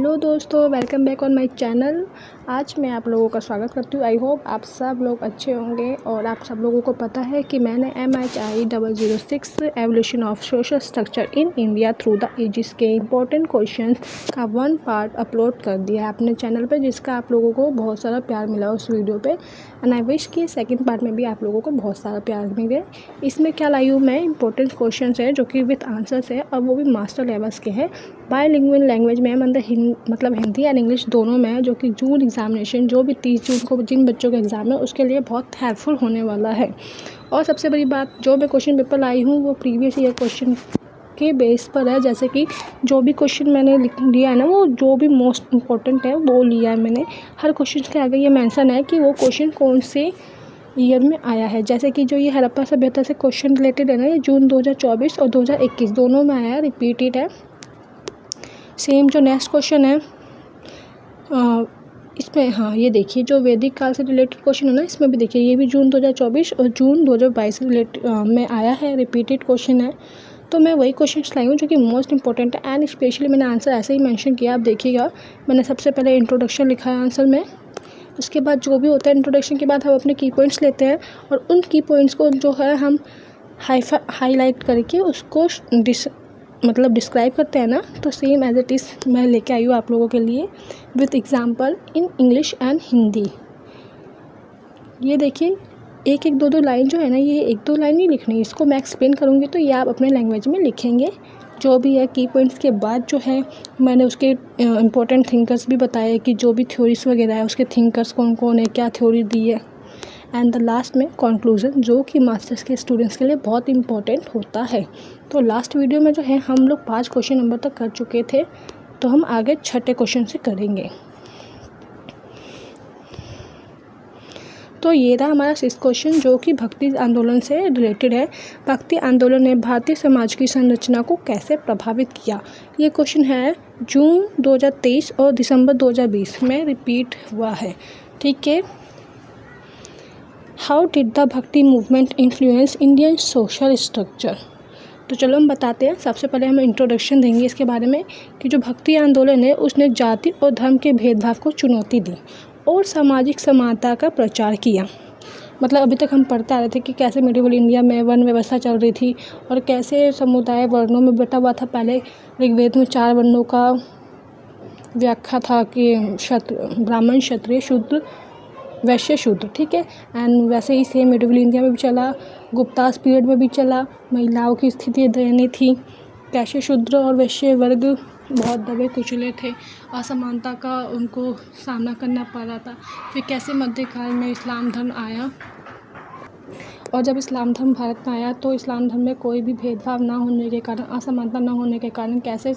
Hello दोस्तों, welcome back on my channel. आज मैं आप लोगों का स्वागत करती हूँ। आई होप आप सब लोग अच्छे होंगे और आप सब लोगों को पता है कि मैंने MHI 006 evolution of social structure in India through the ages के इम्पोर्टेंट क्वेश्चंस का 1 पार्ट अपलोड कर दिया है अपने चैनल पे, जिसका आप लोगों को बहुत सारा प्यार मिला उस वीडियो पे। एंड आई विश कि सेकेंड पार्ट में भी आप लोगों को बहुत सारा प्यार मिले। इसमें क्या लाई हूँ मैं, इंपॉर्टेंट क्वेश्चन है जो कि विथ आंसर्स है और वो भी मास्टर लेवल्स के हैं। बायलिंगुअल लैंग्वेज में मतलब हिंदी एंड इंग्लिश दोनों में है, जो कि जून एग्जामिनेशन जो भी 30 जून को जिन बच्चों का एग्ज़ाम है उसके लिए बहुत हेल्पफुल होने वाला है। और सबसे बड़ी बात, जो मैं क्वेश्चन पेपर लाई हूँ वो प्रीवियस ईयर क्वेश्चन के बेस पर है। जैसे कि जो भी क्वेश्चन मैंने लिया है ना, वो जो भी मोस्ट इम्पॉर्टेंट है वो लिया है मैंने। हर क्वेश्चन के आगे ये मेंशन है कि वो क्वेश्चन कौन से ईयर में आया है। जैसे कि जो ये हड़प्पा सभ्यता से क्वेश्चन रिलेटेड है ना, ये जून 2024 और 2021 दोनों में आया है, रिपीटेड है। सेम जो नेक्स्ट क्वेश्चन है इसमें, हाँ ये देखिए, जो वैदिक काल से रिलेटेड क्वेश्चन है ना, इसमें भी देखिए ये भी जून 2024 और जून 2022 रिलेटेड में आया है, रिपीटेड क्वेश्चन है। तो मैं वही क्वेश्चन लाई हूँ जो कि मोस्ट इंपॉर्टेंट है। एंड स्पेशली मैंने आंसर ऐसे ही मेंशन किया, आप देखिएगा। मैंने सबसे पहले इंट्रोडक्शन लिखा है आंसर में, उसके बाद जो भी होता है इंट्रोडक्शन के बाद हम अपने की पॉइंट्स लेते हैं और उन की पॉइंट्स को जो है हम हाईलाइट करके उसको डिस्क्राइब करते हैं ना। तो सेम एज इट इज़ मैं लेके आई हूँ आप लोगों के लिए with example in English and Hindi. ये देखिए, एक एक दो लाइन जो है ना, ये एक दो लाइन नहीं लिखनी, इसको मैं एक्सप्लेन करूँगी तो ये आप अपने लैंग्वेज में लिखेंगे। जो भी है की पॉइंट्स के बाद जो है मैंने उसके इम्पोर्टेंट थिंकर्स भी बताए कि जो भी थ्योरीज वगैरह है उसके थिंकर्स कौन कौन है, क्या थ्योरी दी है। एंड द लास्ट में कंक्लूजन, जो कि मास्टर्स के स्टूडेंट्स के लिए बहुत इंपॉर्टेंट होता है। तो लास्ट वीडियो में जो है हम लोग 5 क्वेश्चन नंबर तक कर चुके थे, तो हम आगे 6ठे क्वेश्चन से करेंगे। तो ये रहा हमारा 6th क्वेश्चन, जो कि भक्ति आंदोलन से रिलेटेड है। भक्ति आंदोलन ने भारतीय समाज की संरचना को कैसे प्रभावित किया। ये क्वेश्चन है जून 2023 और दिसंबर 2020 में रिपीट हुआ है, ठीक है। हाउ डिड द भक्ति movement influence Indian social structure. तो चलो हम बताते हैं। सबसे पहले हम इंट्रोडक्शन देंगे इसके बारे में कि जो भक्ति आंदोलन है उसने जाति और धर्म के भेदभाव को चुनौती दी और सामाजिक समानता का प्रचार किया। मतलब अभी तक हम पढ़ते आ रहे थे कि कैसे मिडिवल इंडिया में वर्ण व्यवस्था चल रही थी और कैसे समुदाय वर्णों में बटा हुआ था। पहले ऋग्वेद में 4 वर्णों का व्याख्या था कि ब्राह्मण, क्षत्रिय, शूद्र, वैश्य, शूद्र, ठीक है। एंड वैसे ही सेम मिडिवल इंडिया में भी चला, गुप्तास पीरियड में भी चला। महिलाओं की स्थिति दयनीय थी, कैसे शूद्र और वैश्य वर्ग बहुत दबे कुचले थे, असमानता का उनको सामना करना पड़ रहा था। फिर कैसे मध्यकाल में इस्लाम धर्म आया, और जब इस्लाम धर्म भारत में आया तो इस्लाम धर्म में कोई भी भेदभाव ना होने के कारण, असमानता ना होने के कारण कैसे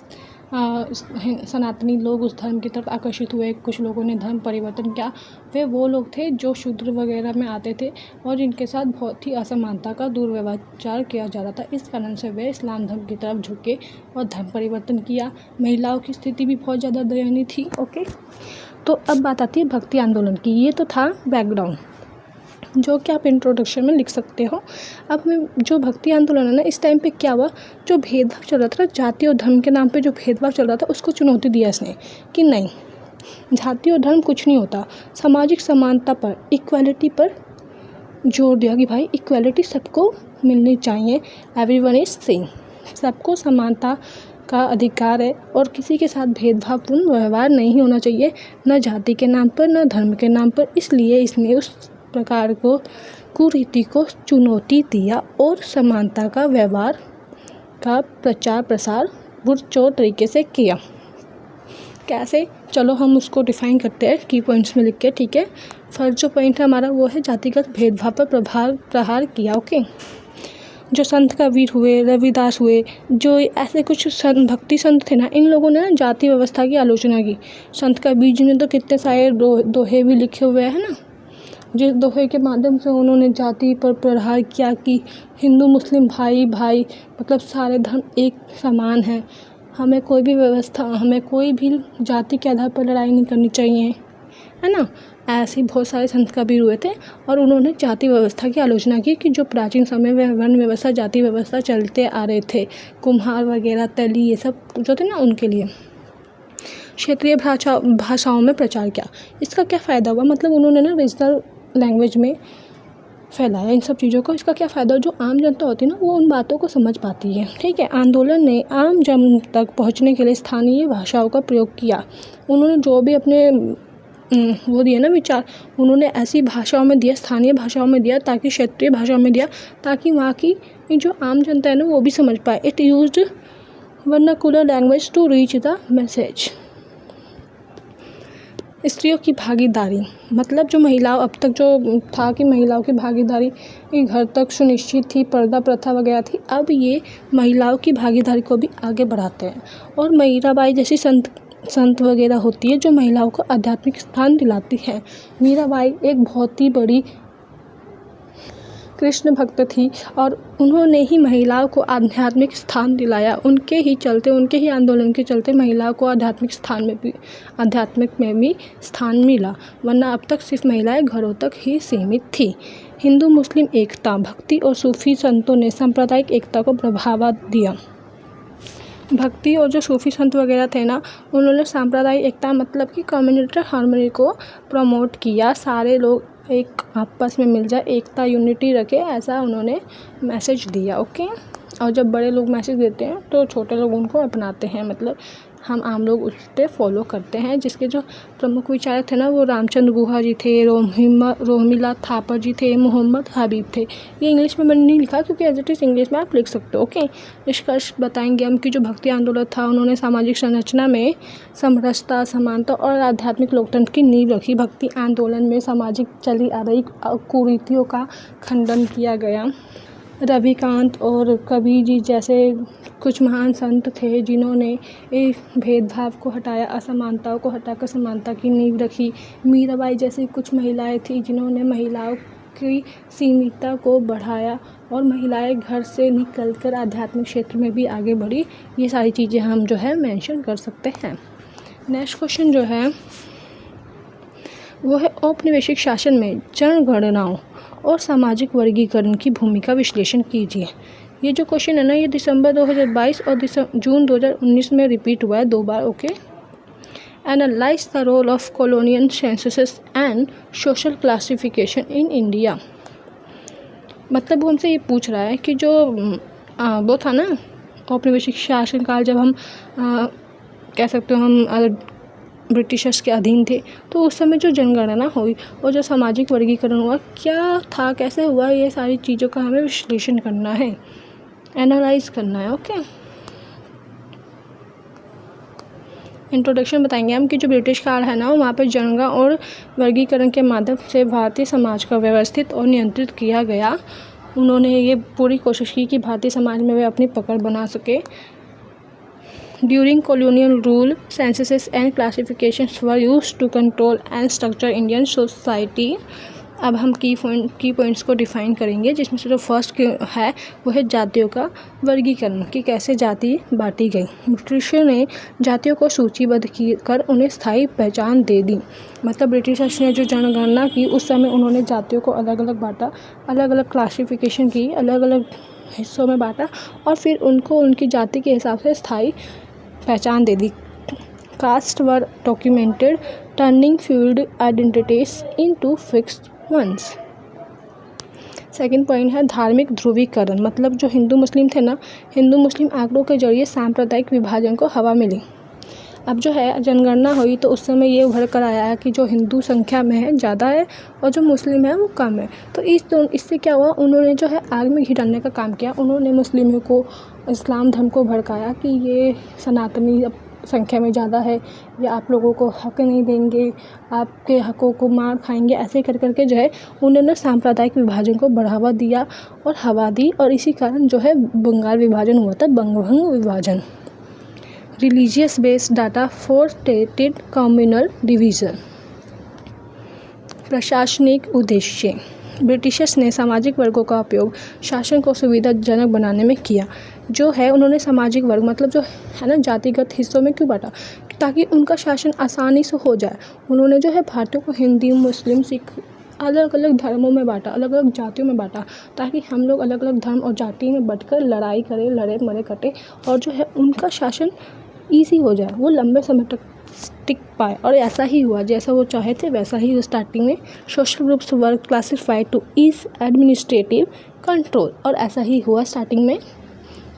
सनातनी लोग उस धर्म की तरफ आकर्षित हुए। कुछ लोगों ने धर्म परिवर्तन किया। वे वो लोग थे जो शूद्र वगैरह में आते थे और जिनके साथ बहुत ही असमानता का दुर्व्यवहार किया जा रहा था। इस कारण से वे इस्लाम धर्म की तरफ झुके और धर्म परिवर्तन किया। महिलाओं की स्थिति भी बहुत ज़्यादा दयनीय थी। ओके, तो अब बात आती है भक्ति आंदोलन की। ये तो था बैकग्राउंड जो कि आप इंट्रोडक्शन में लिख सकते हो। अब जो भक्ति आंदोलन है ना, इस टाइम पे क्या हुआ, जो भेदभाव चल रहा था, जाति और धर्म के नाम पे जो भेदभाव चल रहा था उसको चुनौती दिया इसने कि नहीं, जाति और धर्म कुछ नहीं होता। सामाजिक समानता पर, इक्वालिटी पर जोर दिया कि भाई इक्वालिटी सबको मिलनी चाहिए। एवरीवन इज सेम, सबको समानता का अधिकार है और किसी के साथ भेदभावपूर्ण व्यवहार नहीं होना चाहिए, न जाति के नाम पर न धर्म के नाम पर। इसलिए इसने उस प्रकार को कुरीति को चुनौती दिया और समानता का व्यवहार का प्रचार प्रसार पुरजोर तरीके से किया। कैसे, चलो हम उसको डिफाइन करते हैं की पॉइंट्स में लिख के, ठीक है। फर्स्ट जो पॉइंट है हमारा वो है जातिगत भेदभाव पर प्रहार किया। ओके, जो संत कबीर हुए, रविदास हुए, जो ऐसे कुछ भक्ति संत थे ना, इन लोगों ने जाति व्यवस्था की आलोचना की। संत कबीर जी ने तो कितने सारे दोहे भी लिखे हुए हैं ना, जिस दोहे के माध्यम से उन्होंने जाति पर प्रहार किया कि हिंदू मुस्लिम भाई भाई, मतलब सारे धर्म एक समान है, हमें कोई भी व्यवस्था, हमें कोई भी जाति के आधार पर लड़ाई नहीं करनी चाहिए, है ना। ऐसे ही बहुत सारे संत कबीर हुए थे और उन्होंने जाति व्यवस्था की आलोचना की कि जो प्राचीन समय में वर्ण व्यवस्था, जाति व्यवस्था चलते आ रहे थे, कुम्हार वगैरह, तेली, ये सब जो थे ना, उनके लिए। क्षेत्रीय भाषाओं में प्रचार किया। इसका क्या फ़ायदा हुआ, मतलब उन्होंने ना रीजनल लैंग्वेज में फैलाया इन सब चीज़ों को। इसका क्या फ़ायदा, जो आम जनता होती है ना वो उन बातों को समझ पाती है। ठीक है, आंदोलन ने आम जन तक पहुंचने के लिए स्थानीय भाषाओं का प्रयोग किया। उन्होंने जो भी अपने वो दिए ना विचार, उन्होंने ऐसी भाषाओं में दिया, स्थानीय भाषाओं में दिया, ताकि क्षेत्रीय भाषाओं में दिया, ताकि वहाँ की जो आम जनता है ना वो भी समझ पाए। It used vernacular language to reach the message. स्त्रियों की भागीदारी, मतलब जो महिलाओं, अब तक जो था कि महिलाओं की भागीदारी घर तक सुनिश्चित थी, पर्दा प्रथा वगैरह थी, अब ये महिलाओं की भागीदारी को भी आगे बढ़ाते हैं। और मीराबाई जैसी संत वगैरह होती है जो महिलाओं को आध्यात्मिक स्थान दिलाती है। मीराबाई एक बहुत ही बड़ी कृष्ण भक्त थी और उन्होंने ही महिलाओं को आध्यात्मिक स्थान दिलाया। उनके ही आंदोलन के चलते महिलाओं को आध्यात्मिक में भी स्थान मिला, वरना अब तक सिर्फ महिलाएं घरों तक ही सीमित थी। हिंदू मुस्लिम एकता, भक्ति और सूफी संतों ने सांप्रदायिक एकता को बढ़ावा दिया। भक्ति और जो सूफी संत वगैरह थे ना, उन्होंने सांप्रदायिक एकता मतलब कि कम्युनिटी हार्मनी को प्रमोट किया। सारे लोग एक आपस में मिल जाए, एकता यूनिटी रखे, ऐसा उन्होंने मैसेज दिया। ओके, और जब बड़े लोग मैसेज देते हैं तो छोटे लोग उनको अपनाते हैं, मतलब हम आम लोग उस पर फॉलो करते हैं। जिसके जो प्रमुख विचारक थे ना वो रामचंद्र गुहा जी थे, रोहिला थापर जी थे, मोहम्मद हबीब थे। ये इंग्लिश में मैंने नहीं लिखा क्योंकि एज इट इज़ इंग्लिश में आप लिख सकते हो। ओके, निष्कर्ष बताएंगे हम कि जो भक्ति आंदोलन था उन्होंने सामाजिक संरचना में समरसता, समानता और आध्यात्मिक लोकतंत्र की नींव रखी। भक्ति आंदोलन में सामाजिक चली आ रही कुरीतियों का खंडन किया गया। रविकांत और कबीर जी जैसे कुछ महान संत थे जिन्होंने इस भेदभाव को हटाया, असमानताओं को हटाकर समानता की नींव रखी। मीराबाई जैसी कुछ महिलाएं थी जिन्होंने महिलाओं की सीमितता को बढ़ाया और महिलाएं घर से निकलकर आध्यात्मिक क्षेत्र में भी आगे बढ़ी। ये सारी चीज़ें हम जो है मेंशन कर सकते हैं। नेक्स्ट क्वेश्चन जो है वो है औपनिवेशिक शासन में जनगणनाओं और सामाजिक वर्गीकरण की भूमिका विश्लेषण कीजिए। ये जो क्वेश्चन है ना ये दिसंबर 2022 और जून 2019 में रिपीट हुआ है 2 बार। Okay, analyse the role of colonial census and social classification in India. मतलब वो हमसे ये पूछ रहा है कि जो वो था ना औपनिवेशिक शासनकाल, जब हम कह सकते हो हम ब्रिटिशर्स के अधीन थे, तो उस समय जो जनगणना हुई और जो सामाजिक वर्गीकरण हुआ क्या था, कैसे हुआ, ये सारी चीज़ों का हमें विश्लेषण करना है, एनालाइज करना है। ओके, इंट्रोडक्शन बताएंगे हम कि जो ब्रिटिश काल है ना वहाँ पर जनगणना और वर्गीकरण के माध्यम से भारतीय समाज को व्यवस्थित और नियंत्रित किया गया। उन्होंने ये पूरी कोशिश की कि भारतीय समाज में वे अपनी पकड़ बना सके। During colonial rule, censuses and classifications were used to control and structure Indian society. अब हम की पॉइंट्स को डिफाइन करेंगे, जिसमें से जो फर्स्ट है वो है जातियों का वर्गीकरण, कि कैसे जाति बांटी गई। ब्रिटिशर्स ने जातियों को सूचीबद्ध कर उन्हें स्थायी पहचान दे दी। मतलब ब्रिटिशर्स ने जो जनगणना की उस समय उन्होंने जातियों को अलग अलग बांटा, अलग अलग क्लासिफिकेशन की, अलग अलग हिस्सों में बांटा और फिर उनको उनकी जाति के हिसाब से स्थायी पहचान दे दी। Caste were documented, turning fluid identities into fixed ones. Second point है धार्मिक ध्रुवीकरण, मतलब जो हिंदू मुस्लिम थे ना, हिंदू मुस्लिम आंकड़ों के जरिए सांप्रदायिक विभाजन को हवा मिली। अब जो है जनगणना हुई तो उस समय ये उभर कर आया है कि जो हिंदू संख्या में है ज़्यादा है और जो मुस्लिम है वो कम है। तो इससे क्या हुआ, उन्होंने जो है आग में घी डालने का काम किया। उन्होंने मुस्लिमों को, इस्लाम धर्म को भड़काया कि ये सनातनी संख्या में ज़्यादा है, या आप लोगों को हक नहीं देंगे, आपके हकों को मार खाएंगे। ऐसे कर करके जो है उन्होंने सांप्रदायिक विभाजन को बढ़ावा दिया और हवा दी, और इसी कारण जो है बंगाल विभाजन हुआ था, बंगभंग विभाजन। Religious based data for stated communal division. प्रशासनिक उद्देश्य, ब्रिटिशर्स ने सामाजिक वर्गों का उपयोग शासन को सुविधाजनक बनाने में किया। जो है उन्होंने सामाजिक वर्ग मतलब जो है ना जातिगत हिस्सों में क्यों बांटा, ताकि उनका शासन आसानी से हो जाए। उन्होंने जो है भारतीयों को हिंदू, मुस्लिम, सिख अलग अलग धर्मों में बांटा, अलग अलग जातियों में बांटा, ताकि हम लोग अलग अलग धर्म और जाति में बंटकर लड़ाई करें, लड़े मरे कटे, और जो है उनका शासन ईजी हो जाए, वो लंबे समय तक टिक पाए। और ऐसा ही हुआ, जैसा वो चाहे थे वैसा ही स्टार्टिंग में social groups were classified to ease administrative control. और ऐसा ही हुआ स्टार्टिंग में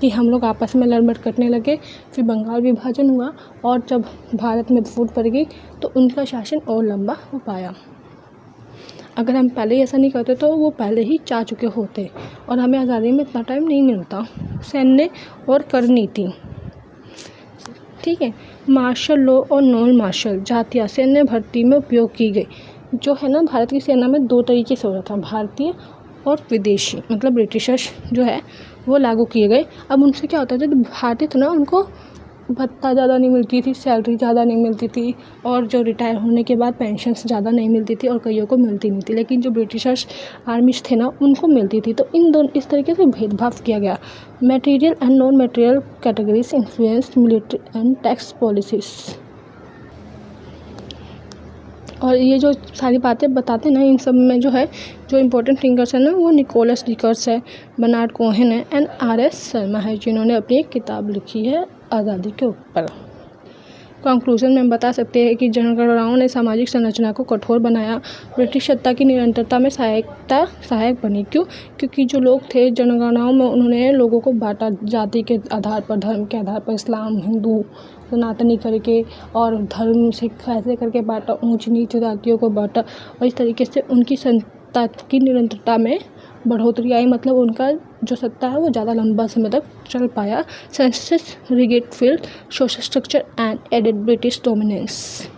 कि हम लोग आपस में लड़मड़ करने लगे, फिर बंगाल विभाजन हुआ और जब भारत में फूट पड़ गई तो उनका शासन और लंबा हो पाया। अगर हम पहले ही ऐसा नहीं करते तो वो पहले ही चाह चुके होते और हमें आज़ादी में इतना टाइम नहीं मिलता। सैन्य और कर नीति, ठीक है। मार्शल लॉ और नॉन मार्शल जातियाँ सैन्य भर्ती में उपयोग की गई। जो है ना, भारत की सेना में दो तरीके से होता था, भारतीय और विदेशी, मतलब ब्रिटिशर्स जो है वो लागू किए गए। अब उनसे क्या होता था, जो भारतीय थे ना उनको भत्ता ज़्यादा नहीं मिलती थी, सैलरी ज़्यादा नहीं मिलती थी और जो रिटायर होने के बाद पेंशन्स ज़्यादा नहीं मिलती थी और कईयों को मिलती नहीं थी। लेकिन जो ब्रिटिशर्स आर्मीज थे ना उनको मिलती थी। तो इन दोनों इस तरीके से भेदभाव किया गया। Material and non material categories influenced military and tax policies. और ये जो सारी बातें बताते हैं ना, इन सब में जो है जो इम्पोर्टेंट थिंकर्स है ना वो निकोलस डिकर्स है, बर्नार्ड कोहेन है एंड आर.एस. शर्मा है, जिन्होंने अपनी एक किताब लिखी है आज़ादी के ऊपर। कंक्लूजन में हम बता सकते हैं कि जनगणनाओं ने सामाजिक संरचना को कठोर बनाया, ब्रिटिश सत्ता की निरंतरता में सहायक बनी। क्यों? क्योंकि जो लोग थे जनगणनाओं में उन्होंने लोगों को बांटा, जाति के आधार पर, धर्म के आधार पर, इस्लाम, हिंदू, सनातनी करके और धर्म से ऐसे करके बांटा, ऊंच नीच जातियों को बांटा और इस तरीके से उनकी सत्ता की निरंतरता में बढ़ोतरी आई। मतलब उनका जो सत्ता है वो ज़्यादा लंबा समय तक चल पाया। Census rigidified social structure and aided British dominance.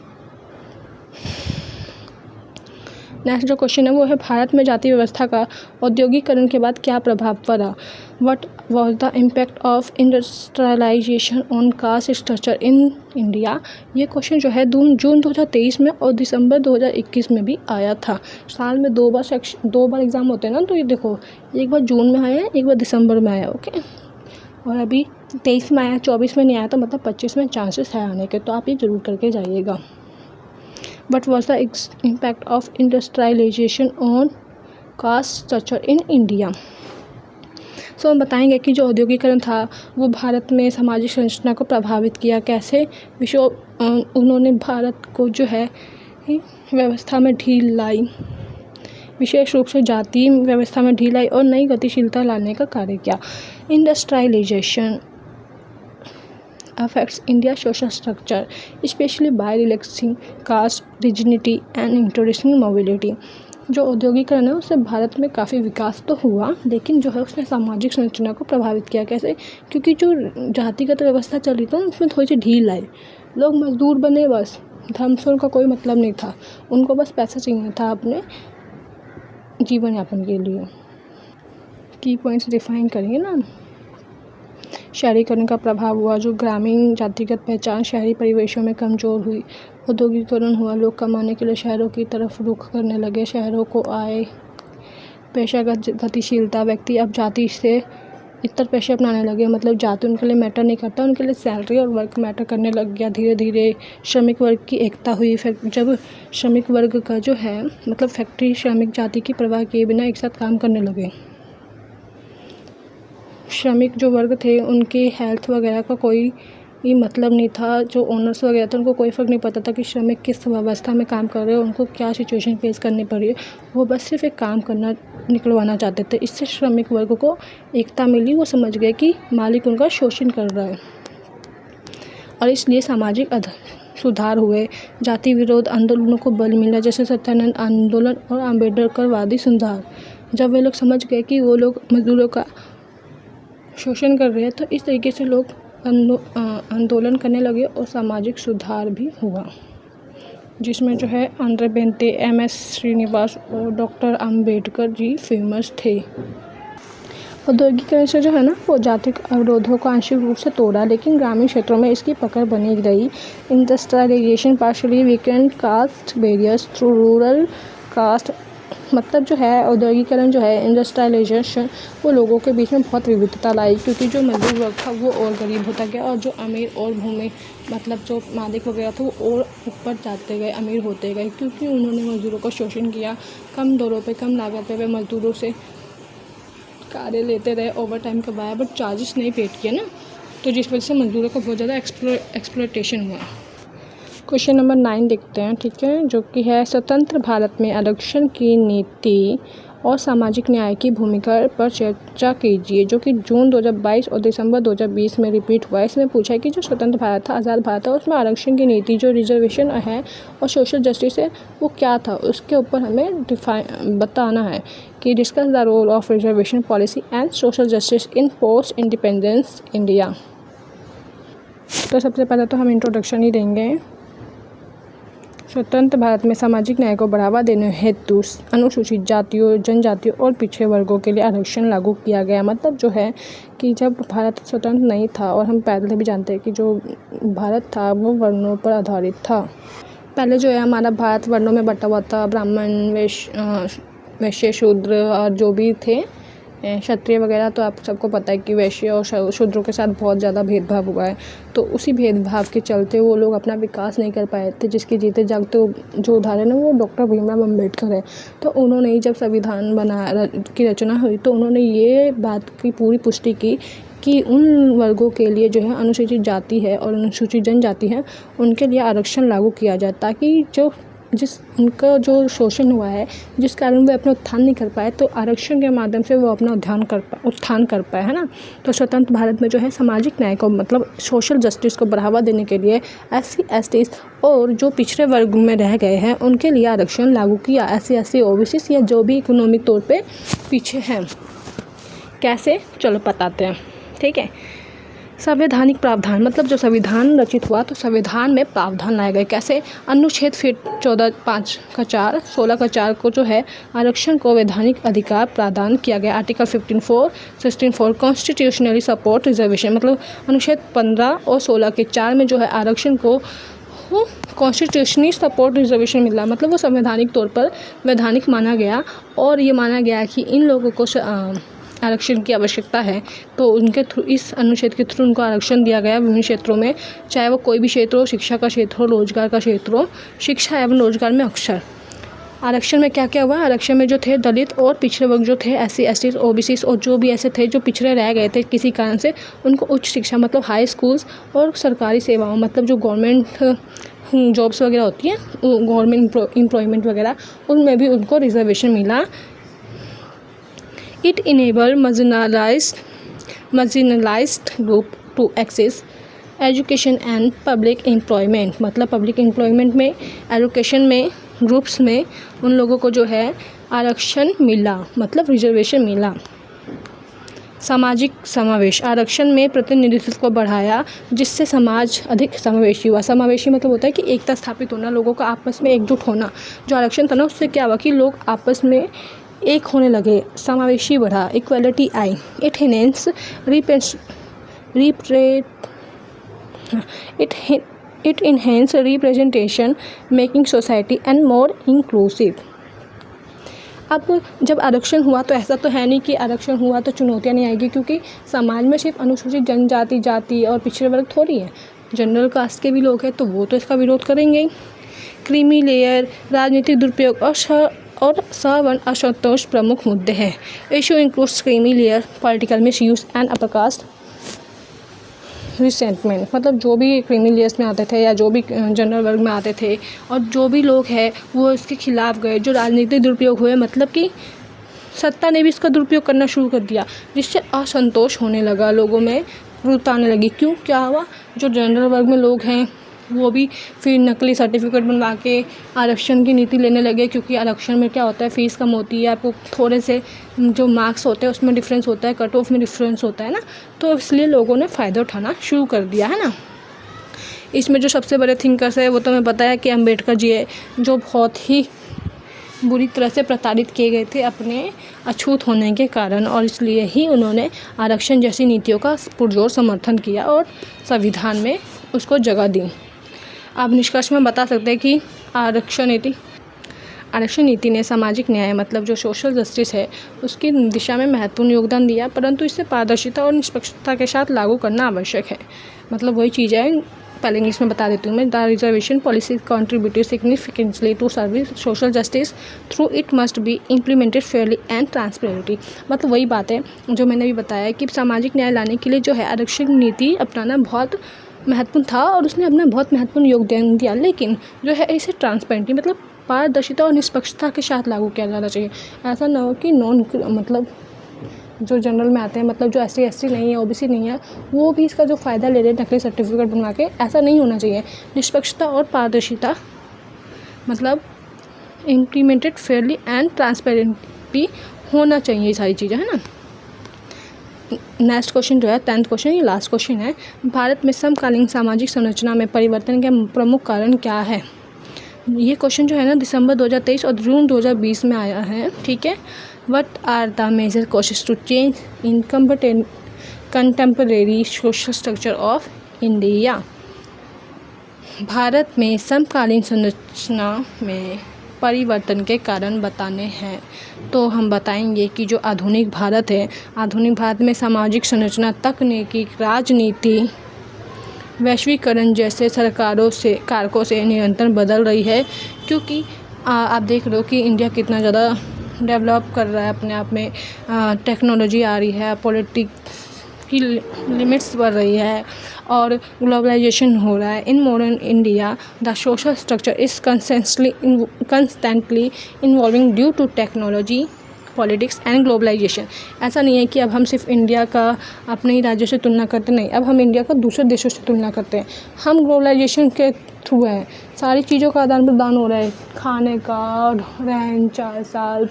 Next जो क्वेश्चन है वो है, भारत में जाति व्यवस्था का औद्योगिकरण के बाद क्या प्रभाव पड़ा? What was the impact of industrialisation on caste structure in India? ये क्वेश्चन जो है जून 2023 में और दिसंबर 2021 में भी आया था। साल में दो बार एग्ज़ाम होते हैं ना, तो ये देखो एक बार जून में आया, एक बार दिसंबर में आया, ओके। और अभी 23 में आया, 24 में नहीं आया, तो मतलब 25 में चांसेस है आने के, तो आप ये ज़रूर करके जाइएगा। What was the impact of industrialization on caste structure in India? सो हम बताएंगे कि जो औद्योगिकरण था वो भारत में सामाजिक संरचना को प्रभावित किया। कैसे? उन्होंने भारत को जो है व्यवस्था में ढील लाई, विशेष रूप से जाति व्यवस्था में ढील लाई और नई गतिशीलता लाने का कार्य किया। Industrialisation affects India's social structure, especially by relaxing caste rigidity and introducing mobility. जो औद्योगिकरण है उससे भारत में काफ़ी विकास तो हुआ, लेकिन जो है उसने सामाजिक संरचना को प्रभावित किया। कैसे? क्योंकि जो जातिगत व्यवस्था चल रही थी उसमें थोड़ी सी ढील आई। लोग मजदूर बने, बस धर्म से उनका कोई मतलब नहीं था, उनको बस पैसा चाहिए था अपने जीवन यापन के लिए। की पॉइंट्स डिफाइन करेंगे ना। शहरीकरण का प्रभाव हुआ, जो ग्रामीण जातिगत पहचान शहरी परिवेशों में कमज़ोर हुई। औद्योगिकरण हुआ, लोग कमाने के लिए शहरों की तरफ रुख करने लगे, शहरों को आए। पेशागत गतिशीलता, व्यक्ति अब जाति से इतर पेशे अपनाने लगे, मतलब जाति उनके लिए मैटर नहीं करता, उनके लिए सैलरी और वर्क मैटर करने लग गया। धीरे धीरे श्रमिक वर्ग की एकता हुई। फिर जब श्रमिक वर्ग का जो है मतलब फैक्ट्री श्रमिक जाति की परवाह किए बिना एक साथ काम करने लगे। श्रमिक जो वर्ग थे उनके हेल्थ वगैरह का कोई मतलब नहीं था। जो ओनर्स वगैरह थे उनको कोई फ़र्क नहीं पड़ता था कि श्रमिक किस व्यवस्था में काम कर रहे हो, उनको क्या सिचुएशन फेस करनी पड़ रही है, वो बस सिर्फ एक काम करना निकलवाना चाहते थे। इससे श्रमिक वर्ग को एकता मिली, वो समझ गए कि मालिक उनका शोषण कर रहा है और इसलिए सामाजिक सुधार हुए। जाति विरोध आंदोलनों को बल मिला, जैसे सत्यानंद आंदोलन और अम्बेडकरवादी सुधार। जब वे लोग समझ गए कि वो लोग मजदूरों का शोषण कर रहे हैं, तो इस तरीके से लोग आंदोलन करने लगे और सामाजिक सुधार भी हुआ, जिसमें जो है आंध्र बेंते, एम.एस. श्रीनिवास और डॉक्टर अम्बेडकर जी फेमस थे। औद्योगिकरण से जो है ना वो जातिक अवरोधों को आंशिक रूप से तोड़ा, लेकिन ग्रामीण क्षेत्रों में इसकी पकड़ बनी रही। Industrialisation partially weakened caste barriers through rural caste, मतलब जो है औद्योगिकरण जो है इंडस्ट्रियलाइजेशन वो लोगों के बीच में बहुत विविधता लाई, क्योंकि जो मजदूर वर्ग था वो और गरीब होता गया और जो अमीर और भूमि मतलब जो मालिक वगैरह था वो और ऊपर जाते गए, अमीर होते गए, क्योंकि उन्होंने मजदूरों को शोषण किया। कम दरों पे, कम लागत पे वे मजदूरों से कार्य लेते रहे, ओवर टाइम करवाया, बट चार्जेस नहीं पेड किए ना, तो जिस वजह से मजदूरों का बहुत ज़्यादा एक्सप्लॉयटेशन हुआ। क्वेश्चन नंबर 9 देखते हैं, ठीक है, जो कि है स्वतंत्र भारत में आरक्षण की नीति और सामाजिक न्याय की भूमिका पर चर्चा कीजिए, जो कि जून 2022 और दिसंबर 2020 में रिपीट हुआ है। इसमें पूछा है कि जो स्वतंत्र भारत था, आज़ाद भारत था, उसमें आरक्षण की नीति, जो रिजर्वेशन है और सोशल जस्टिस है, वो क्या था, उसके ऊपर हमें बताना है कि discuss the role of reservation policy and social justice in post independence India. तो सबसे पहले तो हम इंट्रोडक्शन ही देंगे। स्वतंत्र भारत में सामाजिक न्याय को बढ़ावा देने हेतु अनुसूचित जातियों, जनजातियों और पिछड़े वर्गों के लिए आरक्षण लागू किया गया। मतलब जो है कि जब भारत स्वतंत्र नहीं था, और हम पहले भी जानते हैं कि जो भारत था वो वर्णों पर आधारित था। पहले जो है हमारा भारत वर्णों में बटा हुआ था, ब्राह्मण, वैश्य, शूद्र और जो भी थे क्षत्रिय वगैरह। तो आप सबको पता है कि वैश्य और शूद्रों के साथ बहुत ज़्यादा भेदभाव हुआ है। तो उसी भेदभाव के चलते वो लोग अपना विकास नहीं कर पाए थे, जिसके जीते जागते जो उदाहरण है वो डॉक्टर भीमराव अम्बेडकर है। तो उन्होंने ही जब संविधान की रचना हुई तो उन्होंने ये बात की पूरी पुष्टि की कि उन वर्गों के लिए जो है अनुसूचित जाति है और अनुसूचित जनजाति है, उनके लिए आरक्षण लागू किया जाए, ताकि उनका जो शोषण हुआ है, जिस कारण वे अपना उत्थान नहीं कर पाए, तो आरक्षण के माध्यम से वो अपना उत्थान कर पाए, है ना। तो स्वतंत्र भारत में जो है सामाजिक न्याय को, मतलब सोशल जस्टिस को बढ़ावा देने के लिए SC, ST और जो पिछड़े वर्ग में रह गए हैं उनके लिए आरक्षण लागू किया। SC, SC, OBC या जो भी इकोनॉमिक तौर पर पीछे हैं। कैसे, चलो बताते हैं, ठीक है। संवैधानिक प्रावधान, मतलब जो संविधान रचित हुआ तो संविधान में प्रावधान लाए गए। कैसे, अनुच्छेद 14(5) का 4, 16 का 4 को जो है आरक्षण को वैधानिक अधिकार प्रदान किया गया। आर्टिकल 15(4), 16(4) कॉन्स्टिट्यूशनली सपोर्ट रिजर्वेशन, मतलब अनुच्छेद 15 और 16 के 4 में जो है आरक्षण को कॉन्स्टिट्यूशनली सपोर्ट रिजर्वेशन मिला। मतलब वो संवैधानिक तौर पर वैधानिक माना गया, और ये माना गया कि इन लोगों को आरक्षण की आवश्यकता है, तो उनके थ्रू, इस अनुच्छेद के थ्रू उनको आरक्षण दिया गया विभिन्न क्षेत्रों में, चाहे वो कोई भी क्षेत्र हो, शिक्षा का क्षेत्र हो, रोजगार का क्षेत्र हो। शिक्षा एवं रोजगार में अक्सर आरक्षण में क्या क्या हुआ, आरक्षण में जो थे दलित और पिछड़े वर्ग जो थे, SC, ST, OBC और जो भी ऐसे थे जो पिछड़े रह गए थे किसी कारण से, उनको उच्च शिक्षा, मतलब हाई स्कूल्स और सरकारी सेवाओं, मतलब जो गवर्नमेंट जॉब्स वगैरह होती हैं, गवर्नमेंट एम्प्लॉयमेंट वगैरह, उनमें भी उनको रिजर्वेशन मिला। It enabled marginalized group to access education and public employment, मतलब पब्लिक एम्प्लॉयमेंट में, एजुकेशन में, ग्रुप्स में उन लोगों को जो है आरक्षण मिला, मतलब रिजर्वेशन मिला। सामाजिक समावेश, आरक्षण में प्रतिनिधित्व को बढ़ाया, जिससे समाज अधिक समावेशी हुआ। समावेशी मतलब होता है कि एकता स्थापित होना, लोगों का आपस में एकजुट होना। जो आरक्षण था ना, उससे क्या हुआ कि लोग आपस में एक होने लगे, समावेशी बढ़ा, equality I. It enhance representation, making society and more inclusive. अब जब आरक्षण हुआ तो ऐसा तो है नहीं कि आरक्षण हुआ तो चुनौतियाँ नहीं आएगी, क्योंकि समाज में सिर्फ अनुसूचित जनजाति, जाति और पिछड़े वर्ग थोड़ी है, जनरल कास्ट के भी लोग हैं, तो वो तो इसका विरोध करेंगे ही। क्रीमी लेयर, राजनीतिक दुरुपयोग और सवर्ण असंतोष प्रमुख मुद्दे हैं। Issue includes creamy layer, political misuse and upper caste resentment, मतलब जो भी क्रीमी लेयर्स में आते थे या जो भी जनरल वर्ग में आते थे और जो भी लोग हैं वो इसके खिलाफ गए। जो राजनीतिक दुरुपयोग हुए, मतलब कि सत्ता ने भी इसका दुरुपयोग करना शुरू कर दिया, जिससे असंतोष होने लगा, लोगों में क्रोधता आने लगी। क्यों, क्या हुआ, जो जनरल वर्ग में लोग हैं वो भी फिर नकली सर्टिफिकेट बनवा के आरक्षण की नीति लेने लगे, क्योंकि आरक्षण में क्या होता है, फ़ीस कम होती है, आपको थोड़े से जो मार्क्स होते हैं उसमें डिफरेंस होता है, कट ऑफ में डिफरेंस होता है ना, तो इसलिए लोगों ने फ़ायदा उठाना शुरू कर दिया, है ना। इसमें जो सबसे बड़े थिंकर्स है वो तो मैं बताया कि अम्बेडकर जी है, जो बहुत ही बुरी तरह से प्रताड़ित किए गए थे अपने अछूत होने के कारण, और इसलिए ही उन्होंने आरक्षण जैसी नीतियों का पुरजोर समर्थन किया और संविधान में उसको जगह दी। आप निष्कर्ष में बता सकते हैं कि आरक्षण नीति ने सामाजिक न्याय, मतलब जो सोशल जस्टिस है, उसकी दिशा में महत्वपूर्ण योगदान दिया, परंतु इसे पारदर्शिता और निष्पक्षता के साथ लागू करना आवश्यक है। मतलब वही चीज़ है, पहले इंग्लिश में बता देती हूँ मैं। The reservation policy contributed significantly to service social justice through it must be implemented fairly and transparently. मतलब वही बात है जो मैंने भी बताया कि सामाजिक न्याय लाने के लिए जो है आरक्षण नीति अपनाना बहुत महत्वपूर्ण था और उसने अपना बहुत महत्वपूर्ण योगदान दिया, लेकिन जो है इसे ट्रांसपेरेंटली मतलब पारदर्शिता और निष्पक्षता के साथ लागू किया जाना चाहिए। ऐसा ना हो कि मतलब जो जनरल में आते हैं, मतलब जो SC ST नहीं है, OBC नहीं है, वो भी इसका जो फ़ायदा ले रहे हैं नकली सर्टिफिकेट बनवा के, ऐसा नहीं होना चाहिए। निष्पक्षता और पारदर्शिता मतलब इम्प्लीमेंटेड फेयरली एंड ट्रांसपेरेंटली होना चाहिए, ये सारी चीज़ें, है ना। नेक्स्ट क्वेश्चन जो है 10th क्वेश्चन, ये लास्ट क्वेश्चन है। भारत में समकालीन सामाजिक संरचना में परिवर्तन के प्रमुख कारण क्या है? ये क्वेश्चन जो है ना दिसंबर 2023 और जून 2020 में आया है, ठीक है। What are the major causes to change in contemporary social structure of India? Bharat में समकालीन संरचना में परिवर्तन के कारण बताने हैं। तो हम बताएंगे कि जो आधुनिक भारत है, आधुनिक भारत में सामाजिक संरचना, तकनीकी, राजनीति, वैश्वीकरण जैसे कारकों से निरंतर बदल रही है। क्योंकि आप देख रहे हो कि इंडिया कितना ज़्यादा डेवलप कर रहा है अपने आप में, टेक्नोलॉजी आ रही है, पॉलिटिक्स की लिमिट्स बढ़ रही है और ग्लोबलाइजेशन हो रहा है। In modern India the social structure is constantly involving due to technology, politics and globalisation. ऐसा नहीं है कि अब हम सिर्फ इंडिया का अपने ही राज्यों से तुलना करते नहीं, अब हम इंडिया का दूसरे देशों से तुलना करते हैं। हम ग्लोबलाइजेशन के थ्रू हैं, सारी चीज़ों का आदान प्रदान हो रहा है, खाने का, रहन सहन,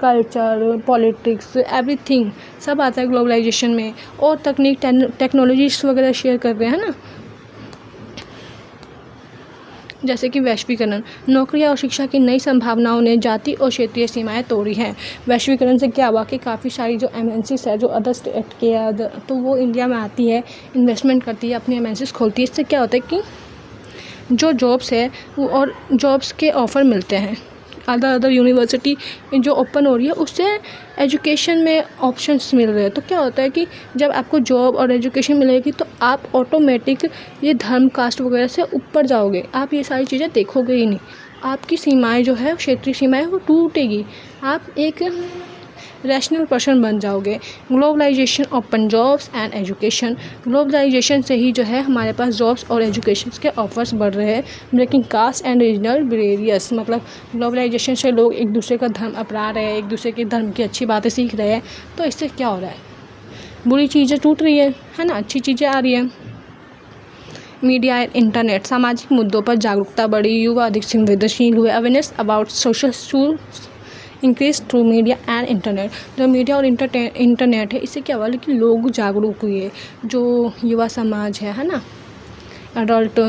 कल्चर, पॉलिटिक्स, एवरीथिंग सब आता है ग्लोबलाइजेशन में। और टेक्नोलॉजीज वगैरह शेयर कर रहे हैं ना, जैसे कि वैश्वीकरण, नौकरियां और शिक्षा की नई संभावनाओं ने जाति और क्षेत्रीय सीमाएं तोड़ी हैं। वैश्वीकरण से क्या हुआ कि काफ़ी सारी जो MNCs है, जो अदर स्टेट के तो वो इंडिया में आती है, इन्वेस्टमेंट करती है, अपनी MNCs खोलती है। इससे क्या होता है कि जो जॉब्स है वो और जॉब्स के ऑफ़र मिलते हैं, अदर यूनिवर्सिटी जो ओपन हो रही है उससे एजुकेशन में ऑप्शंस मिल रहे हैं। तो क्या होता है कि जब आपको जॉब और एजुकेशन मिलेगी तो आप ऑटोमेटिक ये धर्म, कास्ट वगैरह से ऊपर जाओगे, आप ये सारी चीज़ें देखोगे ही नहीं। आपकी सीमाएं जो है, क्षेत्रीय सीमाएं, वो टूटेगी, आप एक रैशनल पर्सन बन जाओगे। Globalisation open jobs and education, globalisation से ही जो है हमारे पास जॉब्स और एजुकेशन के ऑफर्स बढ़ रहे हैं। Breaking caste and regional barriers, मतलब ग्लोबलाइजेशन से लोग एक दूसरे का धर्म अपना रहे हैं, एक दूसरे के धर्म की अच्छी बातें सीख रहे हैं। तो इससे क्या हो रहा है, बुरी चीज़ें टूट रही है ना, अच्छी चीज़ें आ रही हैं। मीडिया एंड इंटरनेट, सामाजिक मुद्दों पर जागरूकता बढ़ी, युवा अधिक संवेदनशील हुए। Awareness about social issues increase through media and internet, जो मीडिया और इंटरनेट है, इससे क्या हुआ कि लोग जागरूक हुए, जो युवा समाज है ना, अडल्ट,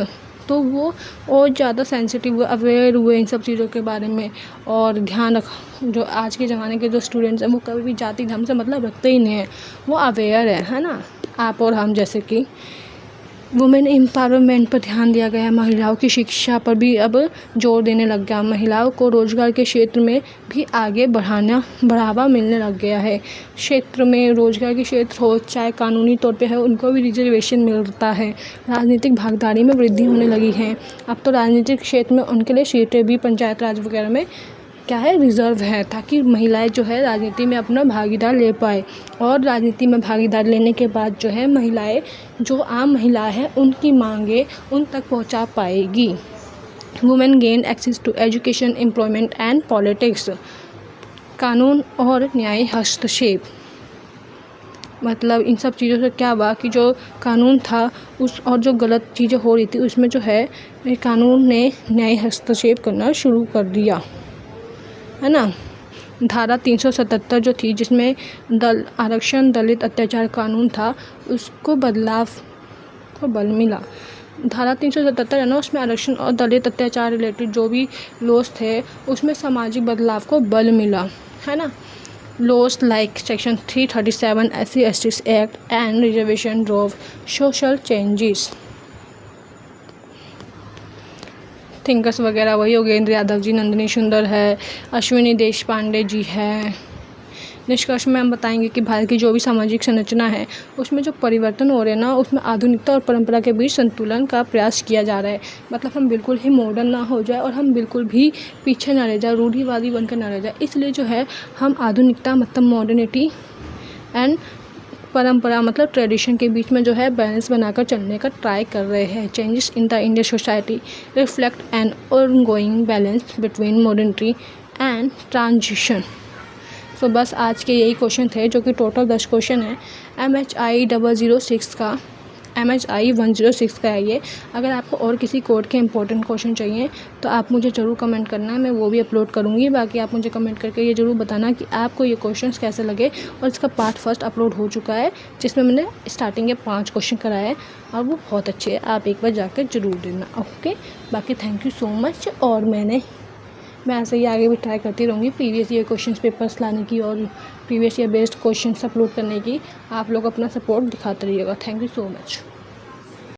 तो वो और ज़्यादा सेंसिटिव हुए, अवेयर हुए इन सब चीज़ों के बारे में। और ध्यान रख, जो आज के ज़माने के जो स्टूडेंट्स हैं वो कभी भी जाति धर्म से मतलब रखते ही नहीं हैं, वो अवेयर है ना, आप और हम जैसे कि। वुमेन एम्पावरमेंट पर ध्यान दिया गया है, महिलाओं की शिक्षा पर भी अब जोर देने लग गया, महिलाओं को रोजगार के क्षेत्र में भी आगे बढ़ावा मिलने लग गया है। क्षेत्र में रोजगार के क्षेत्र हो चाहे कानूनी तौर पे है, उनको भी रिजर्वेशन मिलता है। राजनीतिक भागीदारी में वृद्धि होने लगी है, अब तो राजनीतिक क्षेत्र में उनके लिए सीटें भी पंचायत राज वगैरह में क्या है, रिजर्व है, ताकि महिलाएं जो है राजनीति में अपना भागीदार ले पाए। और राजनीति में भागीदार लेने के बाद जो है महिलाएं, जो आम महिला है, उनकी मांगे उन तक पहुंचा पाएगी। Women gain access to education, employment and politics, कानून और न्याय हस्तक्षेप, मतलब इन सब चीज़ों से क्या हुआ कि जो कानून था उस और जो गलत चीज़ें हो रही थी उसमें जो है कानून ने न्याय हस्तक्षेप करना शुरू कर दिया, है ना। धारा 377 जो थी, जिसमें आरक्षण दलित अत्याचार कानून था, उसको बदलाव को बल मिला। धारा 377 है ना, उसमें आरक्षण और दलित अत्याचार रिलेटेड जो भी लॉज थे उसमें सामाजिक बदलाव को बल मिला, है ना। Laws like section 337 SC ST act and reservation drove social changes. Thinkers वगैरह वही योगेंद्र यादव जी, नंदिनी सुंदर है, अश्विनी देशपांडे जी है। निष्कर्ष में हम बताएंगे कि भारत की जो भी सामाजिक संरचना है उसमें जो परिवर्तन हो रहे हैं ना, उसमें आधुनिकता और परंपरा के बीच संतुलन का प्रयास किया जा रहा है। मतलब हम बिल्कुल ही मॉडर्न ना हो जाए और हम बिल्कुल भी पीछे ना रह जाए, रूढ़िवादी बनकर ना रह जाए। इसलिए जो है हम आधुनिकता मतलब मॉडर्निटी एंड परंपरा मतलब ट्रेडिशन के बीच में जो है बैलेंस बनाकर चलने का ट्राई कर रहे हैं। Changes in the Indian society reflect an ongoing balance between modernity and transition. तो बस आज के यही क्वेश्चन थे, जो कि टोटल 10 क्वेश्चन है। MHI 006 का MHI 106 का है ये। अगर आपको और किसी कोड के इंपॉर्टेंट क्वेश्चन चाहिए तो आप मुझे ज़रूर कमेंट करना, मैं वो भी अपलोड करूँगी। बाकी आप मुझे कमेंट करके ये ज़रूर बताना कि आपको ये क्वेश्चंस कैसे लगे। और इसका पार्ट फर्स्ट अपलोड हो चुका है, जिसमें मैंने स्टार्टिंग के 5 क्वेश्चन कराए हैं और वो बहुत अच्छे हैं। आप एक बार जाकर ज़रूर देना। ओके, बाकी थैंक यू सो मच। और मैं ऐसे ही आगे भी ट्राई करती रहूँगी प्रीवियस ईयर क्वेश्चन पेपर्स लाने की और previous year based question upload करने की। आप लोग अपना सपोर्ट दिखाते रहिएगा। Thank you so much.